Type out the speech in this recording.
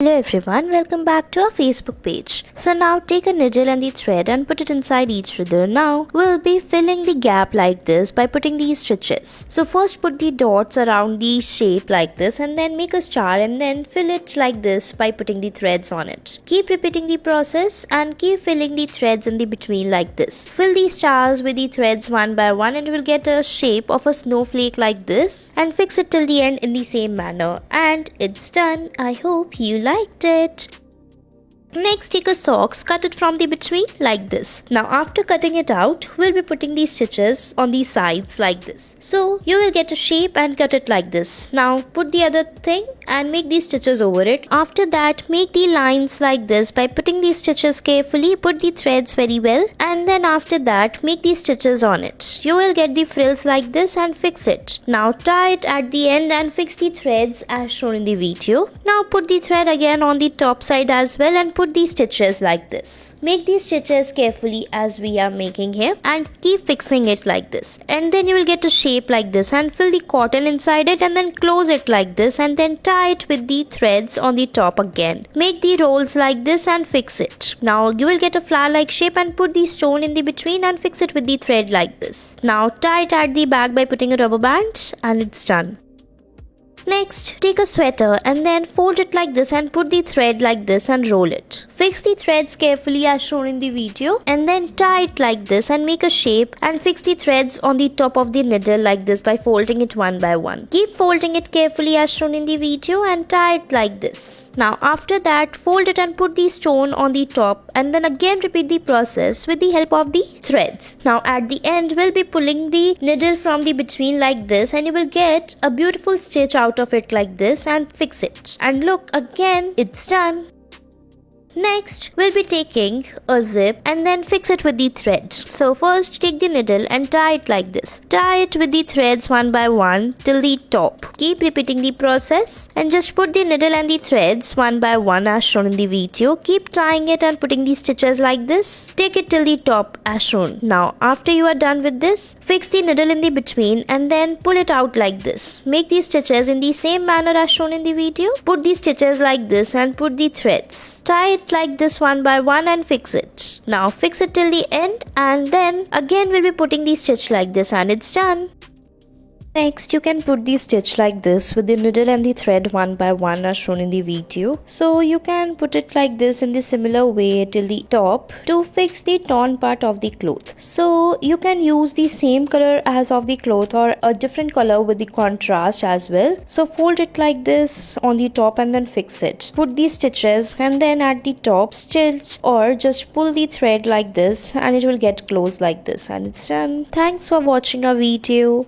Hello everyone, welcome back to our Facebook page. So now take a needle and the thread and put it inside each other. Now we'll be filling the gap like this by putting these stitches. So first put the dots around the shape like this and then make a star and then fill it like this by putting the threads on it. Keep repeating the process and keep filling the threads in the between like this. Fill these stars with the threads one by one and you will get a shape of a snowflake like this and fix it till the end in the same manner. And it's done. I hope you liked it. Next, take a socks, cut it from the between like this. Now after cutting it out, we'll be putting these stitches on the sides like this. So you will get a shape and cut it like this. Now put the other thing and make these stitches over it. After that, make the lines like this by putting these stitches carefully, put the threads very well, and then after that make these stitches on it. You will get the frills like this and fix it. Now tie it at the end and fix the threads as shown in the video. Now put the thread again on the top side as well and put these stitches like this. Make these stitches carefully as we are making here and keep fixing it like this. And then you will get a shape like this and fill the cotton inside it and then close it like this and then tie it with the threads on the top again. Make the rolls like this and fix it. Now you will get a flower like shape and put the stone in the between and fix it with the thread like this. Now tie it at the back by putting a rubber band and it's done. Next, take a sweater and then fold it like this and put the thread like this and roll it. Fix the threads carefully as shown in the video and then tie it like this and make a shape and fix the threads on the top of the needle like this by folding it one by one. Keep folding it carefully as shown in the video and tie it like this. Now after that, fold it and put the stone on the top and then again repeat the process with the help of the threads. Now at the end, we'll be pulling the needle from the between like this and you will get a beautiful stitch out of it like this and fix it. And look, again, it's done. Next, we'll be taking a zip and then fix it with the thread. So first take the needle and tie it like this. Tie it with the threads one by one till the top. Keep repeating the process and just put the needle and the threads one by one as shown in the video. Keep tying it and putting the stitches like this. Take it till the top as shown. Now after you are done with this, fix the needle in the between and then pull it out like this. Make these stitches in the same manner as shown in the video. Put the stitches like this and put the threads. Tie it like this one by one and fix it. Now fix it till the end and then again we'll be putting the stitch like this and it's done. Next, you can put the stitch like this with the needle and the thread one by one as shown in the video. So you can put it like this in the similar way till the top to fix the torn part of the cloth. So you can use the same color as of the cloth or a different color with the contrast as well. So fold it like this on the top and then fix it. Put the stitches and then at the top stitch or just pull the thread like this and it will get closed like this and it's done. Thanks for watching our video.